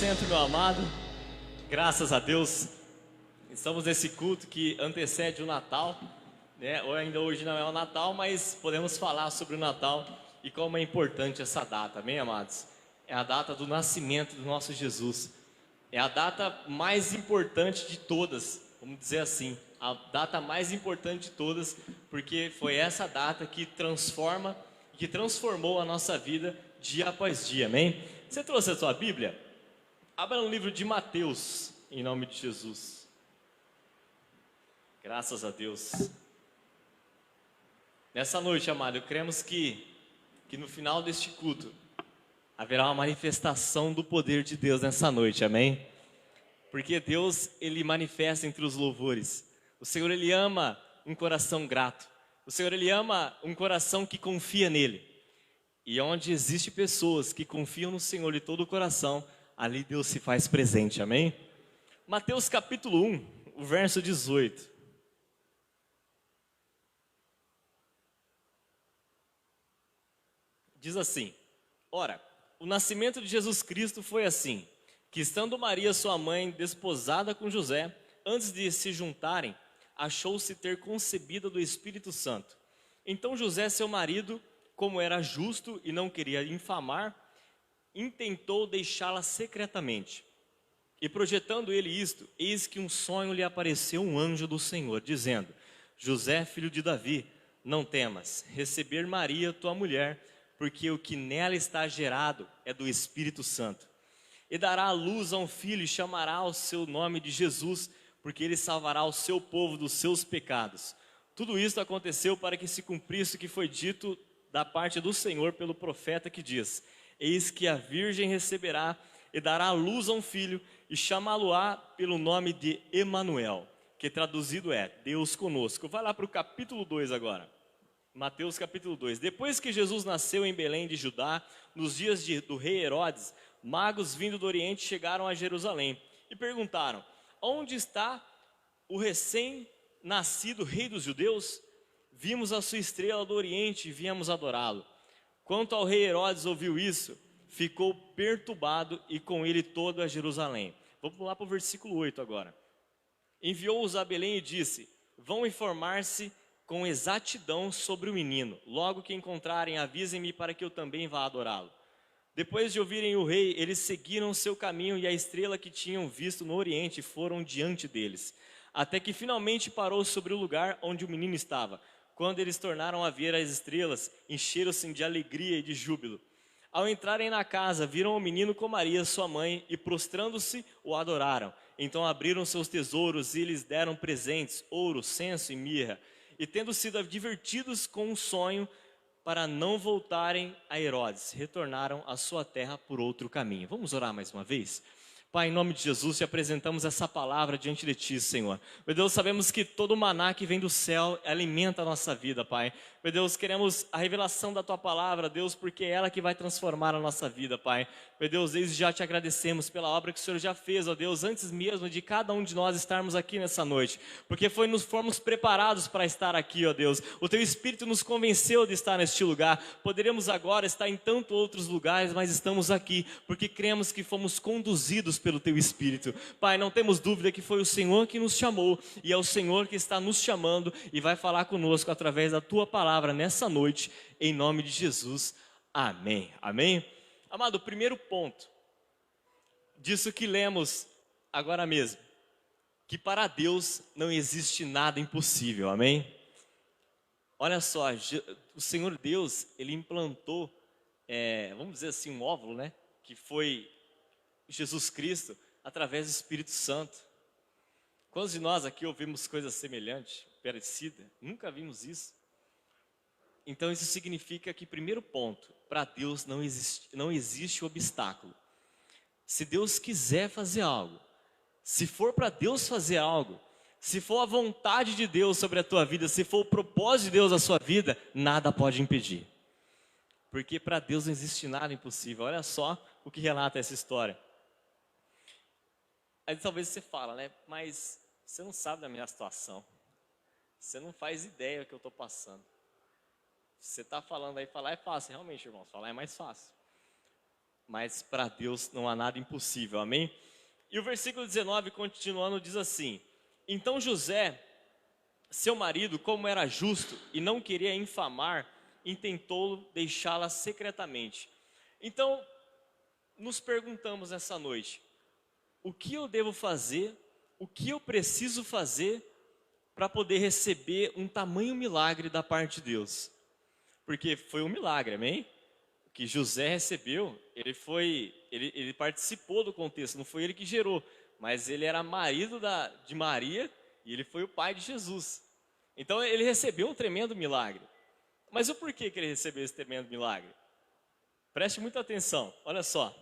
assento, meu amado. Graças a Deus, estamos nesse culto que antecede o Natal, né? Ou ainda hoje não é o Natal, mas podemos falar sobre o Natal e como é importante essa data, amém, amados? É a data do nascimento do nosso Jesus. É a data mais importante de todas, vamos dizer assim, a data mais importante de todas, porque foi essa data que transformou a nossa vida dia após dia, amém? Você trouxe a sua Bíblia? Abra no livro de Mateus, em nome de Jesus. Graças a Deus. Nessa noite, amado, cremos que no final deste culto haverá uma manifestação do poder de Deus nessa noite, amém? Porque Deus, Ele manifesta entre os louvores. O Senhor, Ele ama um coração grato. O Senhor, Ele ama um coração que confia nele. E onde existe pessoas que confiam no Senhor de todo o coração, ali Deus se faz presente, amém? Mateus capítulo 1, o verso 18. Diz assim: Ora, o nascimento de Jesus Cristo foi assim, que estando Maria sua mãe desposada com José, antes de se juntarem, achou-se ter concebida do Espírito Santo. Então José, seu marido, como era justo e não queria infamar, intentou deixá-la secretamente. E projetando ele isto, eis que um sonho lhe apareceu um anjo do Senhor, dizendo: José, filho de Davi, não temas receber Maria, tua mulher, porque o que nela está gerado é do Espírito Santo. E dará à luz a um filho e chamará o seu nome de Jesus, porque ele salvará o seu povo dos seus pecados. Tudo isso aconteceu para que se cumprisse o que foi dito da parte do Senhor pelo profeta que diz: Eis que a virgem receberá e dará à luz a um filho e chamá-lo-á pelo nome de Emanuel, que traduzido é Deus conosco. Vai lá para o capítulo 2 agora. Mateus capítulo 2. Depois que Jesus nasceu em Belém de Judá, nos dias do rei Herodes, magos vindo do Oriente chegaram a Jerusalém e perguntaram: Onde está o recém-nascido rei dos judeus? Vimos a sua estrela do Oriente e viemos adorá-lo. Quanto ao rei Herodes ouviu isso, ficou perturbado e com ele toda Jerusalém. Vamos pular para o versículo 8 agora. Enviou-os a Belém e disse: Vão informar-se com exatidão sobre o menino. Logo que encontrarem, avisem-me para que eu também vá adorá-lo. Depois de ouvirem o rei, eles seguiram seu caminho e a estrela que tinham visto no Oriente foram diante deles, até que finalmente parou sobre o lugar onde o menino estava. Quando eles tornaram a ver as estrelas, encheram-se de alegria e de júbilo. Ao entrarem na casa, viram o menino com Maria, sua mãe, e prostrando-se, o adoraram. Então abriram seus tesouros e lhes deram presentes, ouro, censo e mirra. E tendo sido advertidos com um sonho, para não voltarem a Herodes, retornaram à sua terra por outro caminho. Vamos orar mais uma vez? Pai, em nome de Jesus, te apresentamos essa palavra diante de Ti, Senhor. Meu Deus, sabemos que todo maná que vem do céu alimenta a nossa vida, Pai. Meu Deus, queremos a revelação da Tua palavra, Deus, porque é ela que vai transformar a nossa vida, Pai. Meu Deus, desde já te agradecemos pela obra que o Senhor já fez, ó Deus, antes mesmo de cada um de nós estarmos aqui nessa noite. Porque fomos preparados para estar aqui, ó Deus. O Teu Espírito nos convenceu de estar neste lugar. Poderíamos agora estar em tantos outros lugares, mas estamos aqui, porque cremos que fomos conduzidos pelo Teu Espírito. Pai, não temos dúvida que foi o Senhor que nos chamou, e é o Senhor que está nos chamando e vai falar conosco através da Tua palavra nessa noite, em nome de Jesus. Amém. Amém? Amado, o primeiro ponto disso que lemos agora mesmo, que para Deus não existe nada impossível, amém? Olha só, o Senhor Deus, Ele implantou, vamos dizer assim, um óvulo, né? Que foi Jesus Cristo, através do Espírito Santo. Quantos de nós aqui ouvimos coisas semelhantes, parecidas? Nunca vimos isso. Então isso significa que, primeiro ponto, para Deus não existe obstáculo. Se Deus quiser fazer algo, se for para Deus fazer algo, se for a vontade de Deus sobre a tua vida, se for o propósito de Deus na sua vida, nada pode impedir. Porque para Deus não existe nada impossível. Olha só o que relata essa história. Aí talvez você fala, né? Mas você não sabe da minha situação. Você não faz ideia do que eu estou passando. Você está falando aí, falar é fácil. Realmente, irmãos, falar é mais fácil. mas para Deus não há nada impossível, amém? E o versículo 19, continuando, diz assim: então José, seu marido, como era justo e não queria infamar, intentou deixá-la secretamente. Então, nos perguntamos nessa noite: o que eu devo fazer, o que eu preciso fazer para poder receber um tamanho milagre da parte de Deus? Porque foi um milagre, amém? O que José recebeu, ele participou do contexto, não foi ele que gerou, mas ele era marido de Maria e ele foi o pai de Jesus. Então ele recebeu um tremendo milagre. Mas o porquê que ele recebeu esse tremendo milagre? Preste muita atenção, olha só.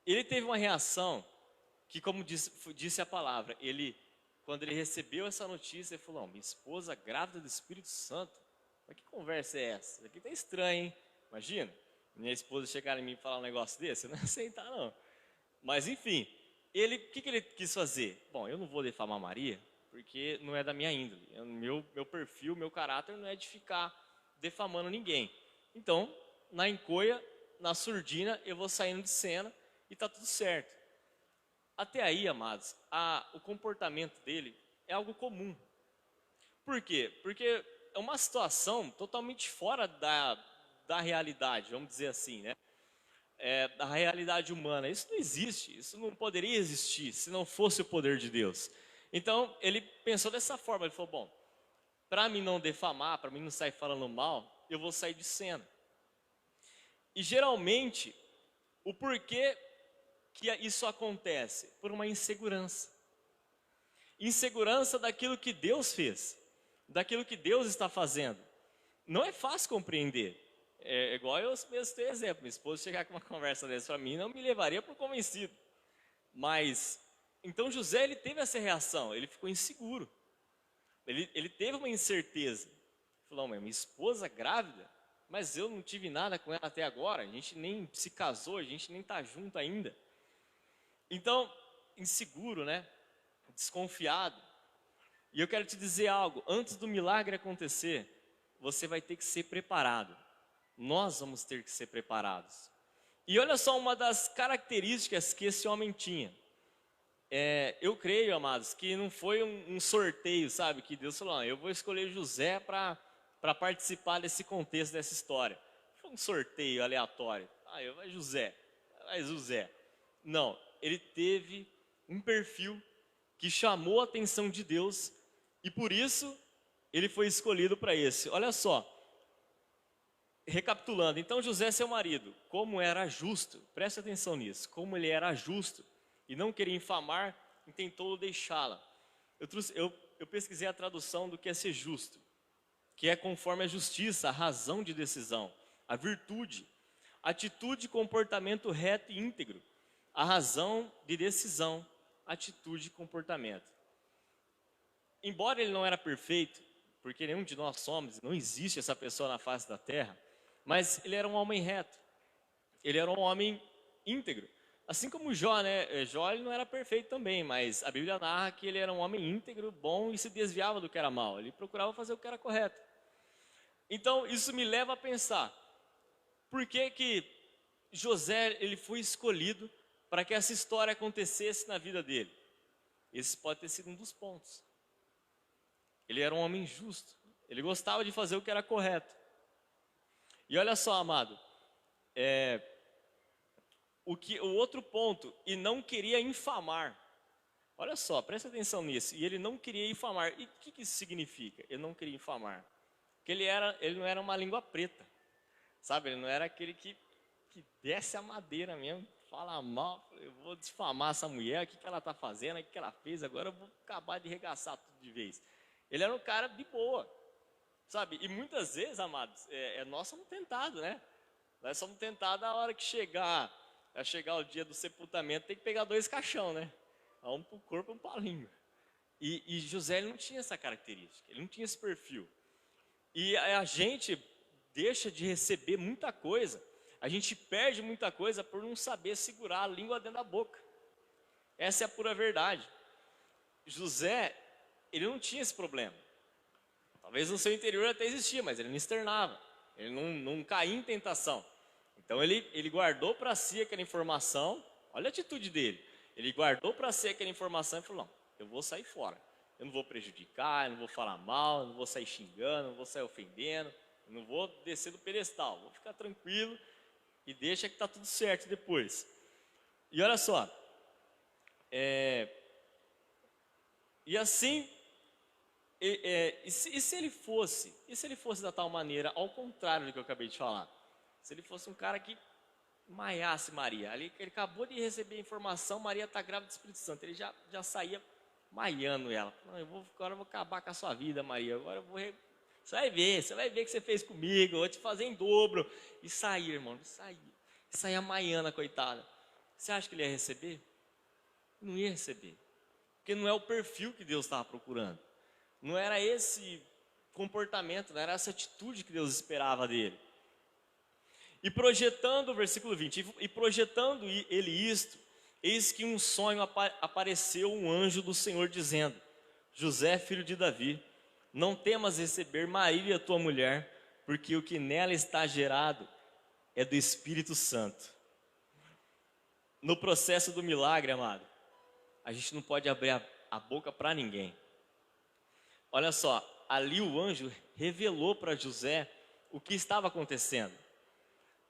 Ele teve uma reação que, como disse a palavra, quando ele recebeu essa notícia, ele falou: minha esposa grávida do Espírito Santo, mas que conversa é essa? Isso aqui tá estranho, hein? Imagina, minha esposa chegar em mim e falar um negócio desse, eu não ia aceitar não. Mas enfim, o que ele quis fazer? Bom, eu não vou defamar Maria, porque não é da minha índole, meu perfil, meu caráter não é de ficar defamando ninguém. Então, na encoia, na surdina, eu vou saindo de cena e tá tudo certo. Até aí, amados, o comportamento dele é algo comum. Por quê? Porque é uma situação totalmente fora da realidade, vamos dizer assim, né? Da realidade humana. Isso não existe, isso não poderia existir se não fosse o poder de Deus. Então, ele pensou dessa forma, ele falou: bom, para mim não defamar, para mim não sair falando mal, eu vou sair de cena. E geralmente, o porquê que isso acontece? Por uma insegurança. Insegurança daquilo que Deus fez, daquilo que Deus está fazendo. Não é fácil compreender. É igual eu mesmo tenho exemplo. Minha esposa chegar com uma conversa dessa para mim, não me levaria por convencido. Mas, então José, ele teve essa reação, ele ficou inseguro. Ele teve uma incerteza. Ele falou: minha esposa grávida, mas eu não tive nada com ela até agora, a gente nem se casou, a gente nem está junto ainda. Então, inseguro, né? Desconfiado. E eu quero te dizer algo: antes do milagre acontecer, você vai ter que ser preparado. Nós vamos ter que ser preparados. E olha só uma das características que esse homem tinha. Eu creio, amados, que não foi um sorteio, sabe? Que Deus falou: eu vou escolher José para participar desse contexto, dessa história. Foi um sorteio aleatório. Vai José, vai José. Não, ele teve um perfil que chamou a atenção de Deus e por isso ele foi escolhido para esse. Olha só, recapitulando, então José, seu marido, como era justo, preste atenção nisso, como ele era justo e não queria infamar, tentou deixá-la. Eu pesquisei a tradução do que é ser justo, que é conforme a justiça, a razão de decisão, a virtude, atitude e comportamento reto e íntegro, a razão de decisão, atitude e comportamento. Embora ele não era perfeito, porque nenhum de nós somos, não existe essa pessoa na face da terra, mas ele era um homem reto, ele era um homem íntegro. Assim como Jó, né? Jó ele não era perfeito também, mas a Bíblia narra que ele era um homem íntegro, bom e se desviava do que era mal. Ele procurava fazer o que era correto. Então isso me leva a pensar, por que José ele foi escolhido para que essa história acontecesse na vida dele? Esse pode ter sido um dos pontos. Ele era um homem justo, ele gostava de fazer o que era correto. E olha só, amado, o outro ponto, e não queria infamar. Olha só, presta atenção nisso. E ele não queria infamar. E o que isso significa? Ele não queria infamar. Porque ele não era uma língua preta, sabe? Ele não era aquele que desce a madeira mesmo, fala mal, eu vou difamar essa mulher, o que ela está fazendo, o que ela fez, agora eu vou acabar de arregaçar tudo de vez. Ele era um cara de boa, sabe? E muitas vezes, amados, nós somos tentados, né? Nós somos tentados a hora que chegar o dia do sepultamento, tem que pegar 2 caixão, né? Um para o corpo e um para a língua. E José ele não tinha essa característica, ele não tinha esse perfil. E a gente deixa de receber muita coisa, a gente perde muita coisa por não saber segurar a língua dentro da boca. Essa é a pura verdade. José, ele não tinha esse problema. Talvez no seu interior até existia, mas ele não externava. ele não caía em tentação. Então ele guardou para si aquela informação, olha a atitude dele. Ele guardou para si aquela informação e falou, não, eu vou sair fora. Eu não vou prejudicar, eu não vou falar mal, eu não vou sair xingando, eu não vou sair ofendendo, eu não vou descer do pedestal, vou ficar tranquilo e deixa que está tudo certo depois. E olha só, e assim, e se ele fosse da tal maneira, ao contrário do que eu acabei de falar, se ele fosse um cara que maiasse Maria, ali ele acabou de receber a informação, Maria está grávida do Espírito Santo, ele já saía maiando ela, não, agora eu vou acabar com a sua vida, Maria, agora eu vou, você vai ver o que você fez comigo, eu vou te fazer em dobro, e saía, irmão, saía maiando a coitada, você acha que ele ia receber? Não ia receber, porque não é o perfil que Deus estava procurando, não era esse comportamento, não era essa atitude que Deus esperava dele. E projetando, versículo 20, e projetando ele isto, eis que um sonho apareceu um anjo do Senhor dizendo, José, filho de Davi, não temas receber Maria, tua mulher, porque o que nela está gerado é do Espírito Santo. No processo do milagre, amado, a gente não pode abrir a boca para ninguém. Olha só, ali o anjo revelou para José o que estava acontecendo.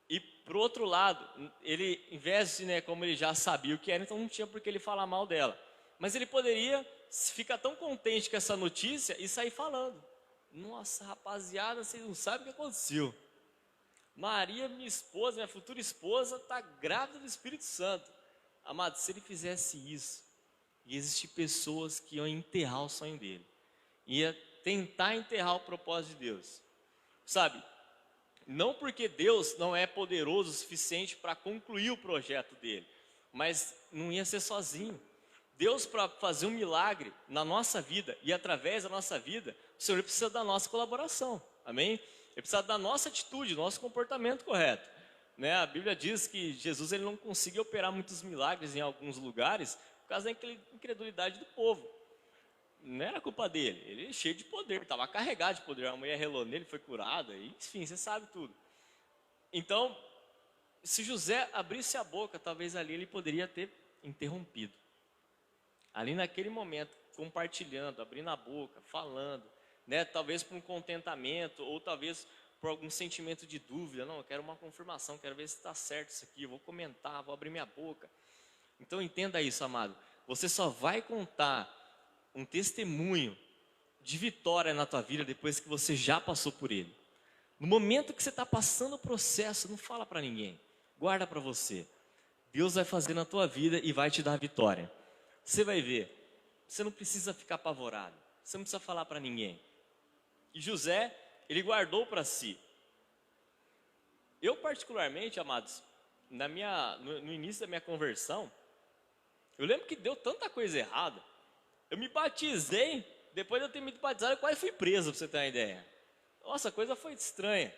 E por outro lado, ele, em vez de, como ele já sabia o que era, então não tinha por que ele falar mal dela. Mas ele poderia ficar tão contente com essa notícia e sair falando. Nossa, rapaziada, vocês não sabem o que aconteceu. Maria, minha esposa, minha futura esposa, está grávida do Espírito Santo. Amado, se ele fizesse isso, ia existir pessoas que iam enterrar o sonho dele. Ia tentar enterrar o propósito de Deus. Sabe? Não porque Deus não é poderoso o suficiente para concluir o projeto dele, mas não ia ser sozinho. Deus, para fazer um milagre na nossa vida e através da nossa vida, o Senhor precisa da nossa colaboração, amém? Ele precisa da nossa atitude, do nosso comportamento correto, né? A Bíblia diz que Jesus ele não conseguia operar muitos milagres em alguns lugares por causa da incredulidade do povo. Não era culpa dele, ele é cheio de poder, estava carregado de poder, a mulher relou nele, foi curada, enfim, você sabe tudo. Então, se José abrisse a boca, talvez ali ele poderia ter interrompido. Ali naquele momento, compartilhando, abrindo a boca, falando, né, talvez por um contentamento, ou talvez por algum sentimento de dúvida, não, eu quero uma confirmação, quero ver se está certo isso aqui, eu vou comentar, vou abrir minha boca. Então entenda isso, amado, você só vai contar um testemunho de vitória na tua vida depois que você já passou por ele. No momento que você está passando o processo, não fala para ninguém, guarda para você. Deus vai fazer na tua vida e vai te dar a vitória. Você vai ver, você não precisa ficar apavorado, você não precisa falar para ninguém. E José, ele guardou para si. Eu particularmente, amados, no início da minha conversão, eu lembro que deu tanta coisa errada. Eu me batizei, depois de eu ter me batizado, eu quase fui preso, para você ter uma ideia. Nossa, a coisa foi estranha.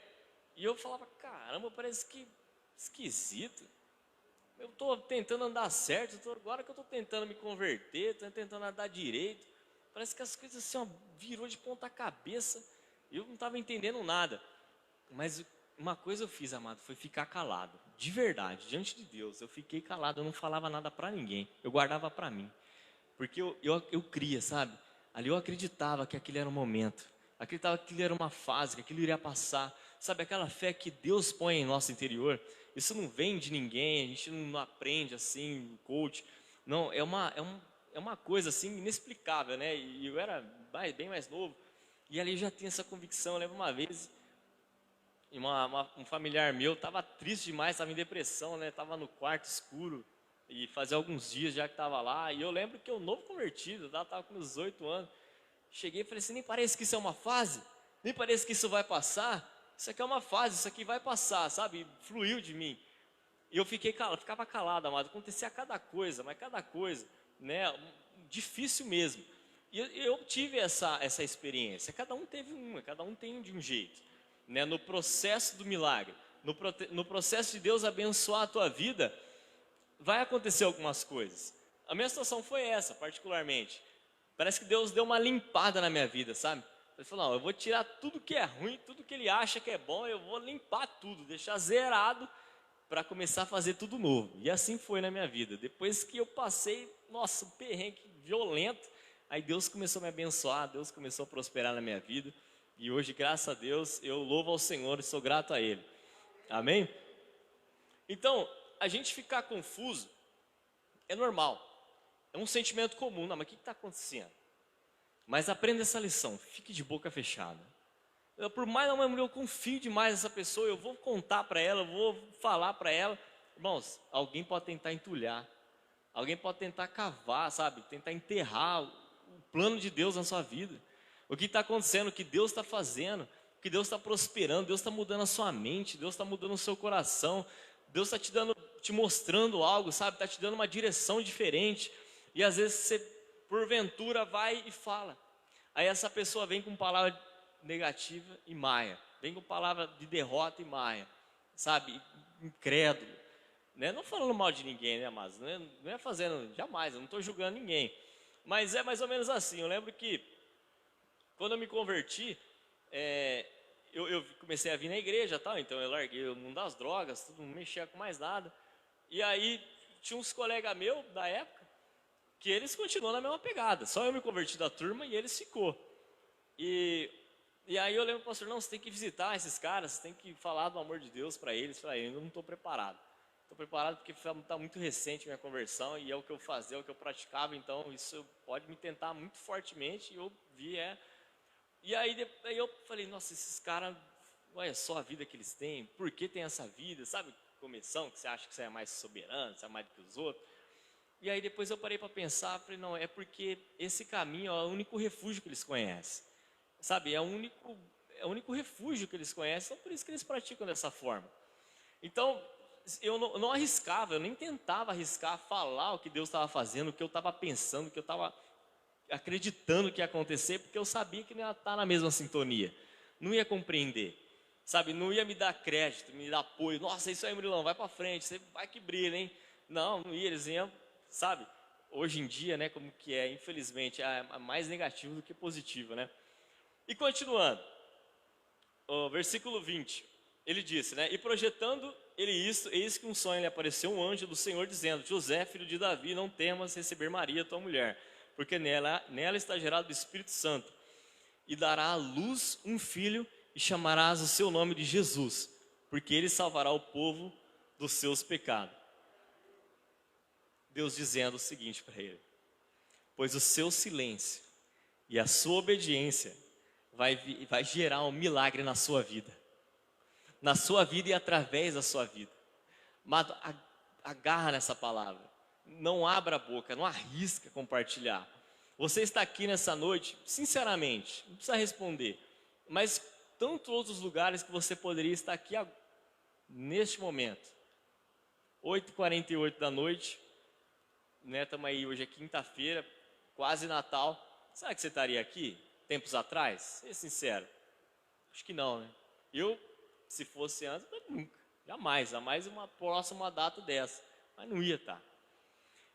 E eu falava, caramba, parece que esquisito. Eu estou tentando andar certo, agora que eu estou tentando me converter, estou tentando andar direito. Parece que as coisas assim, ó, virou de ponta cabeça. Eu não estava entendendo nada. Mas uma coisa eu fiz, amado, foi ficar calado. De verdade, diante de Deus, eu fiquei calado, eu não falava nada para ninguém. Eu guardava para mim. Porque eu cria, sabe? Ali eu acreditava que aquele era um momento. Acreditava que aquilo era uma fase, que aquilo iria passar. Sabe, aquela fé que Deus põe em nosso interior. Isso não vem de ninguém, a gente não aprende assim, coach. Não, é uma coisa assim inexplicável, né? E eu era bem mais novo. E ali eu já tinha essa convicção. Eu lembro uma vez, um familiar meu estava triste demais, estava em depressão, né? Estava no quarto escuro. E fazia alguns dias já que estava lá, e eu lembro que eu novo convertido, estava com meus 18 anos, cheguei e falei assim, nem parece que isso é uma fase, nem parece que isso vai passar, isso aqui é uma fase, isso aqui vai passar, sabe, fluiu de mim, e eu ficava calado, amado, acontecia cada coisa, mas cada coisa, né, difícil mesmo, e eu tive essa experiência, cada um teve uma, cada um tem de um jeito, né, no processo do milagre, no processo de Deus abençoar a tua vida, vai acontecer algumas coisas. A minha situação foi essa, particularmente. Parece que Deus deu uma limpada na minha vida, sabe? Ele falou, não, eu vou tirar tudo que é ruim, tudo que ele acha que é bom, eu vou limpar tudo, deixar zerado para começar a fazer tudo novo. E assim foi na minha vida. Depois que eu passei, nossa, um perrengue violento, aí Deus começou a me abençoar, Deus começou a prosperar na minha vida. E hoje, graças a Deus, eu louvo ao Senhor e sou grato a Ele. Amém? Então, a gente ficar confuso é normal. É um sentimento comum. Não, mas o que está acontecendo? Mas aprenda essa lição. Fique de boca fechada. Por mais eu confio demais nessa pessoa, eu vou contar para ela, eu vou falar para ela. Irmãos, alguém pode tentar entulhar. Alguém pode tentar cavar, sabe? Tentar enterrar o plano de Deus na sua vida. O que está acontecendo, o que Deus está fazendo, o que Deus está prosperando, Deus está mudando a sua mente, Deus está mudando o seu coração, Deus está te mostrando algo, sabe? Está te dando uma direção diferente. E às vezes você, porventura, vai e fala. Aí essa pessoa vem com palavra negativa e maia, vem com palavra de derrota e maia, sabe? Incrédulo, né? Não falando mal de ninguém, né, mas não é fazendo, jamais, eu não estou julgando ninguém. Mas é mais ou menos assim. Eu lembro que quando eu me converti, eu comecei a vir na igreja, tal, então eu larguei o mundo das drogas, tudo, não mexia com mais nada. E aí tinha uns colegas meus da época que eles continuam na mesma pegada. Só eu me converti da turma e eles ficou. E aí eu lembro, pastor, não, você tem que visitar esses caras, você tem que falar do amor de Deus para eles. Eu falei, eu não estou preparado. Estou preparado porque está muito recente a minha conversão e é o que eu fazia, é o que eu praticava, então isso pode me tentar muito fortemente. E eu vi, E aí eu falei, nossa, esses caras, olha só a vida que eles têm, por que tem essa vida, sabe? Começão, que você acha que você é mais soberano, você é mais do que os outros. E aí depois eu parei para pensar, falei, não, é porque esse caminho é o único refúgio que eles conhecem. Sabe, é o único refúgio que eles conhecem, então por isso que eles praticam dessa forma. Então, eu não arriscava, eu nem tentava arriscar falar o que Deus estava fazendo, o que eu estava pensando, o que eu estava acreditando que ia acontecer, porque eu sabia que não ia estar na mesma sintonia, não ia compreender, sabe, não ia me dar crédito, me dar apoio. Nossa, isso aí, Murilão, vai para frente, você vai que brilha, hein? Não ia, eles iam, sabe, hoje em dia, né, como que é, infelizmente, é mais negativo do que positivo, né? E continuando, o versículo 20, ele disse, né, e projetando ele isso, eis que um sonho lhe apareceu um anjo do Senhor dizendo, José, filho de Davi, não temas receber Maria, tua mulher, porque nela está gerado o Espírito Santo, e dará à luz um filho, e chamarás o seu nome de Jesus, porque ele salvará o povo dos seus pecados. Deus dizendo o seguinte para ele, pois o seu silêncio e a sua obediência vai gerar um milagre na sua vida e através da sua vida. Amado, agarra nessa palavra, não abra a boca, não arrisca compartilhar. Você está aqui nessa noite, sinceramente, não precisa responder, mas tantos outros lugares que você poderia estar aqui neste momento. 8h48 da noite, né, estamos aí, hoje é quinta-feira, quase Natal. Será que você estaria aqui tempos atrás? Seja sincero, acho que não, né? Eu, se fosse antes, nunca, jamais uma próxima data dessa, mas não ia estar.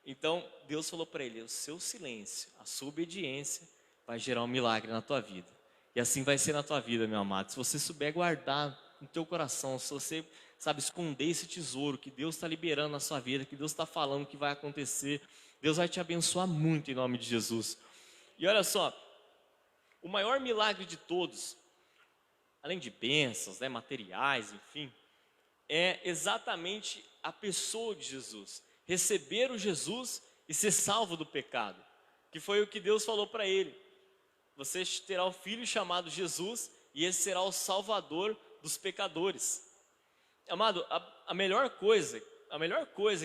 Então, Deus falou para ele, o seu silêncio, a sua obediência vai gerar um milagre na tua vida. E assim vai ser na tua vida, meu amado. Se você souber guardar no teu coração, se você, sabe, esconder esse tesouro que Deus está liberando na sua vida, que Deus está falando que vai acontecer, Deus vai te abençoar muito em nome de Jesus. E olha só, o maior milagre de todos, além de bênçãos, né, materiais, enfim, é exatamente a pessoa de Jesus. Receber o Jesus e ser salvo do pecado, que foi o que Deus falou para ele. Você terá um filho chamado Jesus e esse será o salvador dos pecadores. Amado, a melhor coisa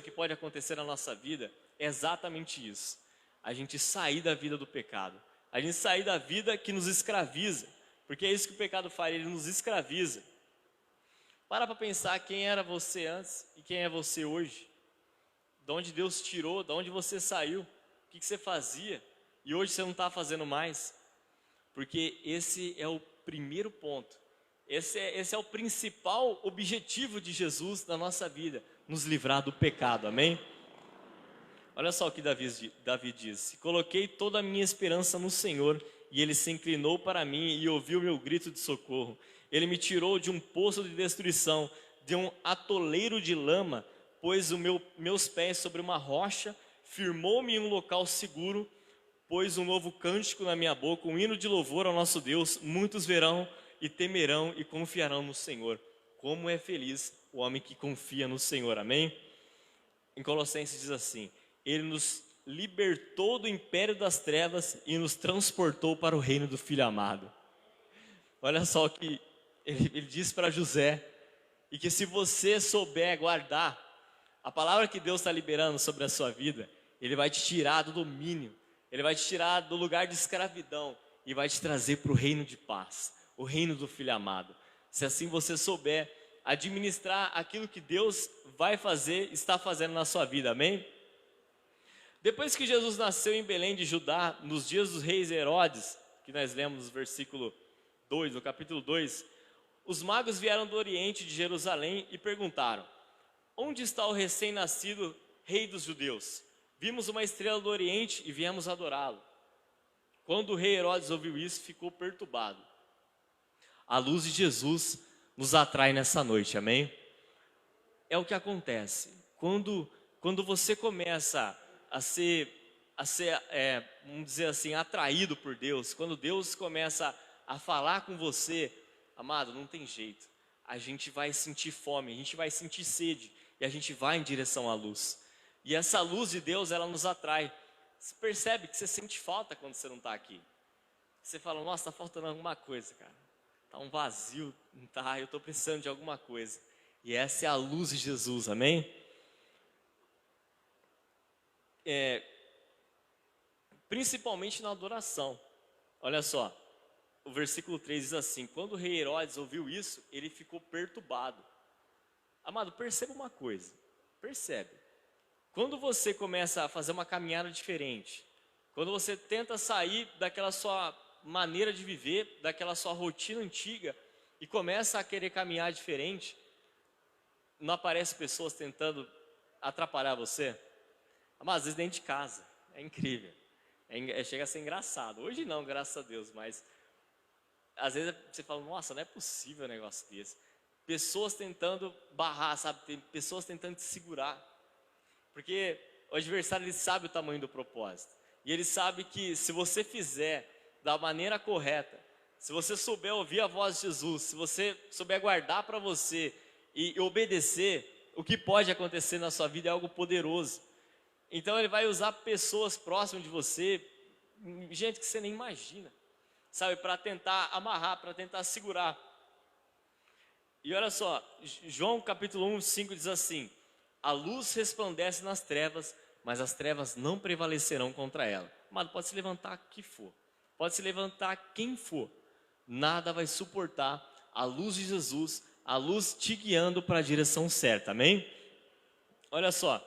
que pode acontecer na nossa vida é exatamente isso. A gente sair da vida do pecado, a gente sair da vida que nos escraviza, porque é isso que o pecado faz, ele nos escraviza. Para pensar quem era você antes e quem é você hoje. De onde Deus tirou, de onde você saiu, o que você fazia e hoje você não está fazendo mais. Porque esse é o primeiro ponto, esse é o principal objetivo de Jesus na nossa vida, nos livrar do pecado, amém? Olha só o que Davi diz, coloquei toda a minha esperança no Senhor e ele se inclinou para mim e ouviu meu grito de socorro. Ele me tirou de um poço de destruição, de um atoleiro de lama, pôs meus pés sobre uma rocha, firmou-me em um local seguro, pôs um novo cântico na minha boca, um hino de louvor ao nosso Deus. Muitos verão e temerão e confiarão no Senhor. Como é feliz o homem que confia no Senhor, amém? Em Colossenses diz assim: Ele nos libertou do império das trevas e nos transportou para o reino do Filho amado. Olha só o que ele diz para José, e que se você souber guardar a palavra que Deus está liberando sobre a sua vida, Ele vai te tirar do domínio, Ele vai te tirar do lugar de escravidão e vai te trazer para o reino de paz, o reino do Filho amado. Se assim você souber administrar aquilo que Deus vai fazer, está fazendo na sua vida, amém? Depois que Jesus nasceu em Belém de Judá, nos dias dos reis Herodes, que nós lemos no versículo 2, no capítulo 2, os magos vieram do Oriente de Jerusalém e perguntaram: onde está o recém-nascido rei dos judeus? Vimos uma estrela do Oriente e viemos adorá-lo. Quando o rei Herodes ouviu isso, ficou perturbado. A luz de Jesus nos atrai nessa noite, amém? É o que acontece quando você começa a ser vamos dizer assim, atraído por Deus, quando Deus começa a falar com você, amado, não tem jeito, a gente vai sentir fome, a gente vai sentir sede, e a gente vai em direção à luz, e essa luz de Deus, ela nos atrai. Você percebe que você sente falta quando você não está aqui, você fala: nossa, está faltando alguma coisa, cara, está um vazio, não tá, eu estou precisando de alguma coisa, e essa é a luz de Jesus, amém? Principalmente na adoração. Olha só, o versículo 3 diz assim: quando o rei Herodes ouviu isso, ele ficou perturbado. Amado, perceba uma coisa, percebe, quando você começa a fazer uma caminhada diferente, quando você tenta sair daquela sua maneira de viver, daquela sua rotina antiga, e começa a querer caminhar diferente, não aparecem pessoas tentando atrapalhar você? Mas às vezes dentro de casa, é incrível, chega a ser engraçado. Hoje não, graças a Deus, mas às vezes você fala: nossa, não é possível um negócio desse. Pessoas tentando barrar, sabe? Tem pessoas tentando te segurar, porque o adversário, ele sabe o tamanho do propósito, e ele sabe que se você fizer da maneira correta, se você souber ouvir a voz de Jesus, se você souber guardar para você e obedecer, o que pode acontecer na sua vida é algo poderoso. Então ele vai usar pessoas próximas de você, gente que você nem imagina, sabe, para tentar amarrar, para tentar segurar. E olha só, João capítulo 1, 5 diz assim: a luz resplandece nas trevas, mas as trevas não prevalecerão contra ela. Mas pode se levantar que for, pode se levantar quem for, nada vai suportar a luz de Jesus, a luz te guiando para a direção certa, amém? Olha só,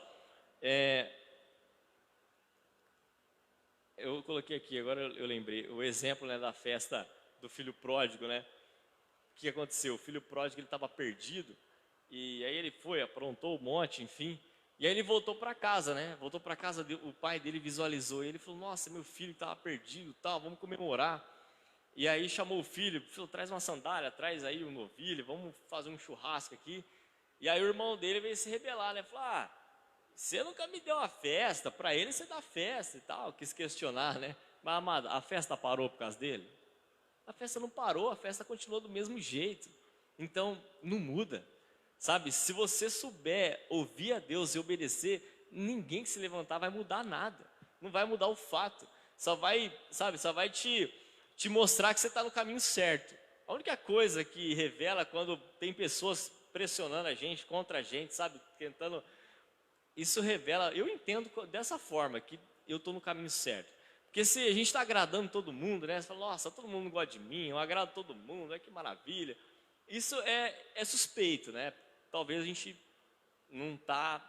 eu coloquei aqui, agora eu lembrei, o exemplo, né, da festa do filho pródigo, né? O que aconteceu? O filho pródigo, ele estava perdido, e aí ele foi, aprontou um monte, enfim, e aí ele voltou para casa, né? Voltou para casa, o pai dele visualizou, e ele falou: nossa, meu filho estava perdido, tal, vamos comemorar. E aí chamou o filho: traz uma sandália, traz aí um novilho, vamos fazer um churrasco aqui. E aí o irmão dele veio se rebelar, né? Falou: ah, você nunca me deu uma festa, para ele você dá festa e tal, quis questionar, né? Mas, amado, a festa parou por causa dele? A festa não parou, a festa continuou do mesmo jeito. Então, não muda, sabe? Se você souber ouvir a Deus e obedecer, ninguém que se levantar vai mudar nada, não vai mudar o fato, só vai, sabe, só vai te mostrar que você está no caminho certo. A única coisa que revela quando tem pessoas pressionando a gente, contra a gente, sabe, tentando... Isso revela, eu entendo dessa forma, que eu estou no caminho certo. Porque se a gente está agradando todo mundo, né? Você fala: nossa, todo mundo gosta de mim, eu agrado todo mundo, que maravilha. Isso é suspeito, né? Talvez a gente não está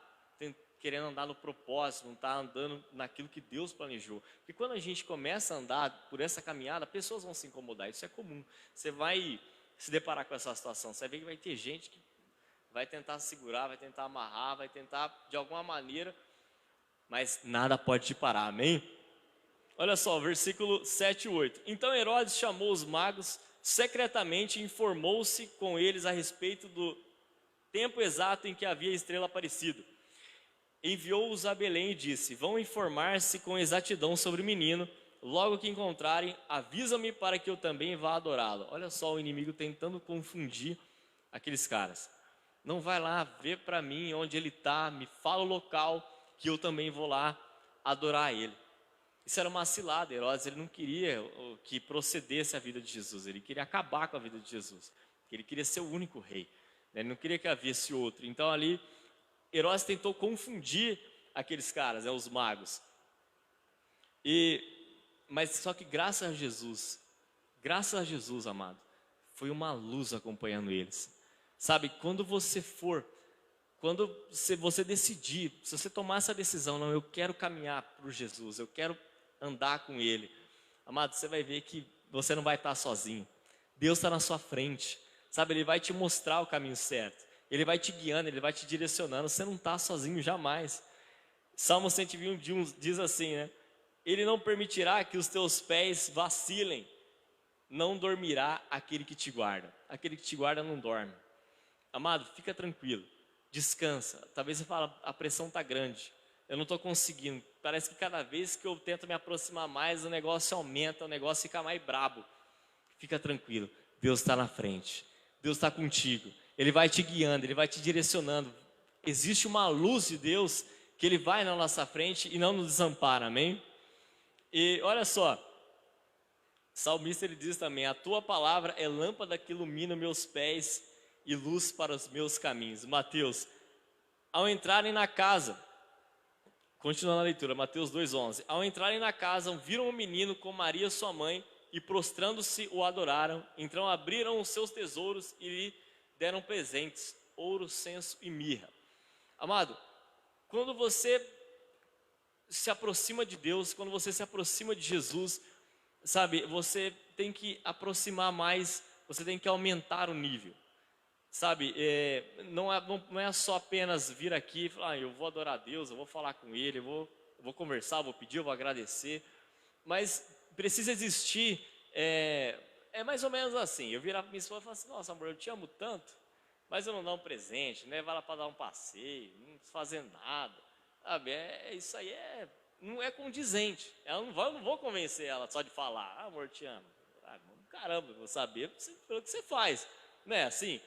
querendo andar no propósito, não está andando naquilo que Deus planejou. Porque quando a gente começa a andar por essa caminhada, pessoas vão se incomodar, isso é comum. Você vai se deparar com essa situação, você vai ver que vai ter gente que vai tentar segurar, vai tentar amarrar, vai tentar de alguma maneira, mas nada pode te parar, amém? Olha só, versículo 7 e 8. Então Herodes chamou os magos secretamente e informou-se com eles a respeito do tempo exato em que havia a estrela aparecido. Enviou-os a Belém e disse: vão informar-se com exatidão sobre o menino. Logo que encontrarem, avisam-me para que eu também vá adorá-lo. Olha só o inimigo tentando confundir aqueles caras. Não vai lá, vê para mim onde ele está, me fala o local, que eu também vou lá adorar ele. Isso era uma cilada. Herodes, ele não queria que procedesse a vida de Jesus, ele queria acabar com a vida de Jesus, ele queria ser o único rei, ele não queria que havesse outro. Então ali, Herodes tentou confundir aqueles caras, os magos. Mas só que graças a Jesus, amado, foi uma luz acompanhando eles. Sabe, quando você decidir, se você tomar essa decisão, não, eu quero caminhar por Jesus, eu quero andar com Ele, amado, você vai ver que você não vai estar sozinho. Deus está na sua frente, sabe, Ele vai te mostrar o caminho certo, Ele vai te guiando, Ele vai te direcionando, você não está sozinho jamais. Salmo 121 diz assim, né? Ele não permitirá que os teus pés vacilem, não dormirá aquele que te guarda. Aquele que te guarda não dorme. Amado, fica tranquilo, descansa. Talvez você fale, a pressão está grande, eu não estou conseguindo. Parece que cada vez que eu tento me aproximar mais, o negócio aumenta, o negócio fica mais brabo. Fica tranquilo, Deus está na frente, Deus está contigo. Ele vai te guiando, Ele vai te direcionando. Existe uma luz de Deus que Ele vai na nossa frente e não nos desampara, amém? E olha só, o salmista ele diz também: a tua palavra é lâmpada que ilumina meus pés e luz para os meus caminhos. Mateus, ao entrarem na casa, continuando a leitura, Mateus 2,11. Ao entrarem na casa, viram um menino com Maria sua mãe e prostrando-se o adoraram. Então abriram os seus tesouros e lhe deram presentes, ouro, incenso e mirra. Amado, quando você se aproxima de Deus, quando você se aproxima de Jesus, sabe, você tem que aproximar mais, você tem que aumentar o nível, sabe, não é só apenas vir aqui e falar, eu vou adorar a Deus, eu vou falar com Ele, eu vou conversar, eu vou pedir, eu vou agradecer, mas precisa existir, é mais ou menos assim, eu virar para minha esposa e falar assim, nossa amor, eu te amo tanto, mas eu não dou um presente, né, vai lá para dar um passeio, não fazer nada. Sabe, isso aí não é condizente. Eu não vou convencer ela só de falar, amor, te amo. Caramba, eu vou saber pelo que você faz, né? Assim,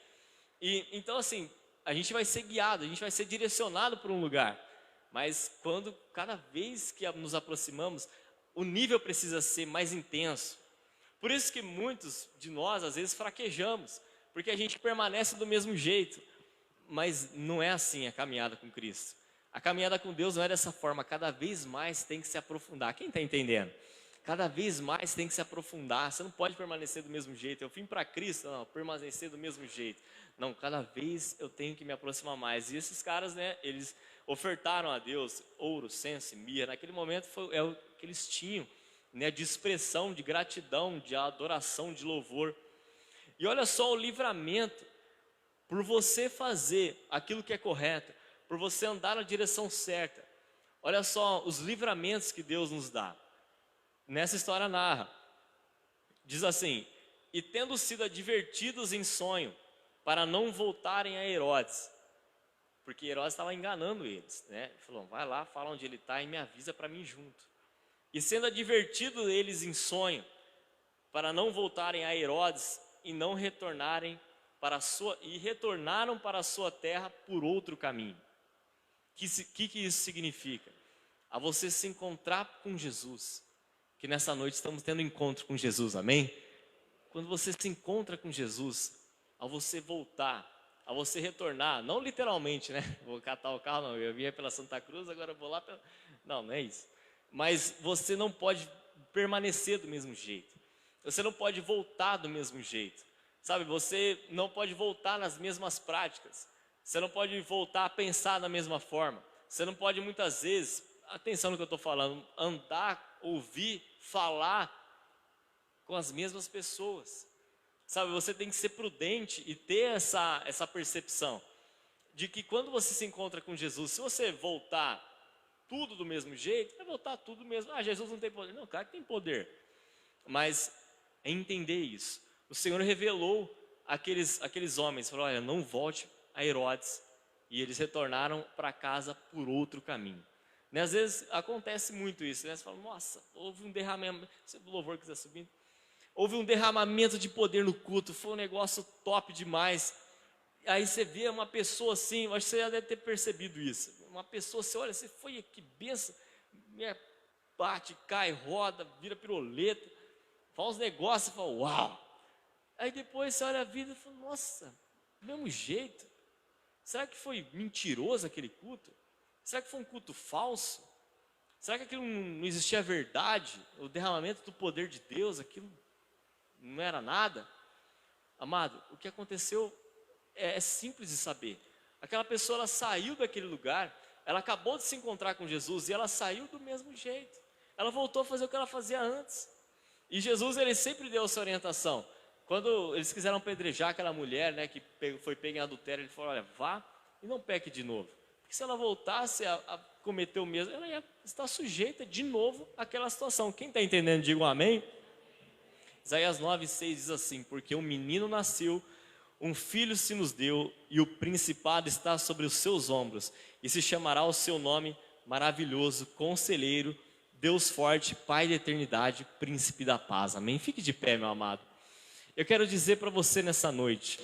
então assim, a gente vai ser guiado, a gente vai ser direcionado para um lugar. Mas cada vez que nos aproximamos, o nível precisa ser mais intenso. Por isso que muitos de nós às vezes fraquejamos, porque a gente permanece do mesmo jeito. Mas não é assim a caminhada com Cristo. A caminhada com Deus não é dessa forma, cada vez mais tem que se aprofundar. Quem está entendendo? Cada vez mais tem que se aprofundar, você não pode permanecer do mesmo jeito. Eu vim para Cristo, não, permanecer do mesmo jeito. Não, cada vez eu tenho que me aproximar mais. E esses caras, né, eles ofertaram a Deus ouro, incenso e mirra. Naquele momento é o que eles tinham, né, de expressão, de gratidão, de adoração, de louvor. E olha só o livramento, por você fazer aquilo que é correto, por você andar na direção certa. Olha só os livramentos que Deus nos dá. Nessa história narra, diz assim: e tendo sido advertidos em sonho, para não voltarem a Herodes, porque Herodes estava enganando eles, né? Ele falou, vai lá, fala onde ele está e me avisa para mim junto. E sendo advertido eles em sonho, para não voltarem a Herodes e não retornarem retornaram para a sua terra por outro caminho. Que isso significa? A você se encontrar com Jesus, que nessa noite estamos tendo encontro com Jesus, amém? Quando você se encontra com Jesus, ao você voltar, ao você retornar, não literalmente, né? Vou catar o carro, não, eu vinha pela Santa Cruz, agora eu vou lá pela... Não é isso. Mas você não pode permanecer do mesmo jeito. Você não pode voltar do mesmo jeito. Sabe, você não pode voltar nas mesmas práticas. Você não pode voltar a pensar da mesma forma. Você não pode muitas vezes, atenção no que eu estou falando, andar, ouvir, falar com as mesmas pessoas. Sabe, você tem que ser prudente e ter essa percepção de que quando você se encontra com Jesus, se você voltar tudo do mesmo jeito, vai voltar tudo mesmo. Ah, Jesus não tem poder. Não, claro que tem poder. Mas é entender isso. O Senhor revelou aqueles homens, falou, olha, não volte a Herodes. E eles retornaram para casa por outro caminho. Né? Às vezes acontece muito isso, né? Você fala, nossa, houve um derramamento, se o louvor quiser subir, houve um derramamento de poder no culto, foi um negócio top demais. Aí você vê uma pessoa assim, eu acho que você já deve ter percebido isso. Uma pessoa, você olha, você foi que benção, bate, cai, roda, vira piroleta, faz uns negócios, fala, uau. Aí depois você olha a vida e fala, nossa, do mesmo jeito. Será que foi mentiroso aquele culto? Será que foi um culto falso? Será que aquilo não existia verdade? O derramamento do poder de Deus, aquilo não era nada? Amado, o que aconteceu é simples de saber. Aquela pessoa, ela saiu daquele lugar, ela acabou de se encontrar com Jesus e ela saiu do mesmo jeito. Ela voltou a fazer o que ela fazia antes. E Jesus, ele sempre deu essa orientação. Quando eles quiseram apedrejar aquela mulher, né, que foi pega em adultério, ele falou, olha, vá e não peque de novo. Porque se ela voltasse a cometer o mesmo, ela ia estar sujeita de novo àquela situação. Quem está entendendo, diga um amém. Isaías 9:6 diz assim, porque um menino nasceu, um filho se nos deu, e o principado está sobre os seus ombros, e se chamará o seu nome maravilhoso, conselheiro, Deus forte, Pai da eternidade, príncipe da paz. Amém? Fique de pé, meu amado. Eu quero dizer para você nessa noite,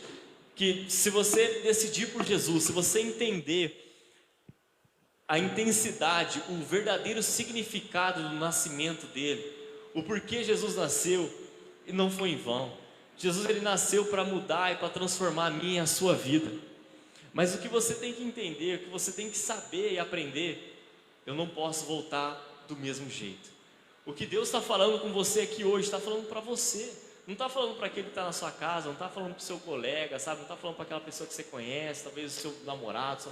que se você decidir por Jesus, se você entender a intensidade, o verdadeiro significado do nascimento dele, o porquê Jesus nasceu, e não foi em vão. Jesus, ele nasceu para mudar e para transformar a minha e a sua vida. Mas o que você tem que entender, o que você tem que saber e aprender, eu não posso voltar do mesmo jeito. O que Deus está falando com você aqui hoje, está falando para você. Não está falando para aquele que está na sua casa, não está falando para o seu colega, sabe? Não está falando para aquela pessoa que você conhece, talvez o seu namorado,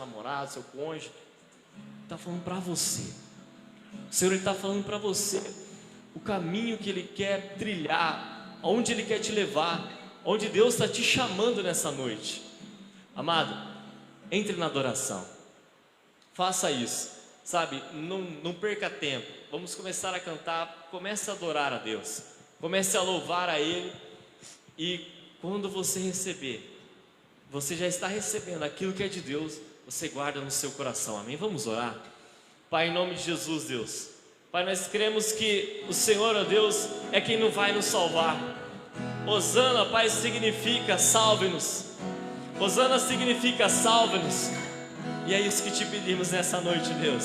seu cônjuge. Está falando para você. O Senhor está falando para você o caminho que Ele quer trilhar, onde Ele quer te levar, onde Deus está te chamando nessa noite. Amado, entre na adoração. Faça isso, sabe? Não perca tempo. Vamos começar a cantar. Comece a adorar a Deus. Comece a louvar a Ele. E quando você receber, você já está recebendo aquilo que é de Deus, você guarda no seu coração. Amém? Vamos orar. Pai, em nome de Jesus, Deus. Pai, nós cremos que o Senhor, ó Deus, é quem não vai nos salvar. Hosana, Pai, significa salve-nos. Hosana significa salve-nos. E é isso que te pedimos nessa noite, Deus.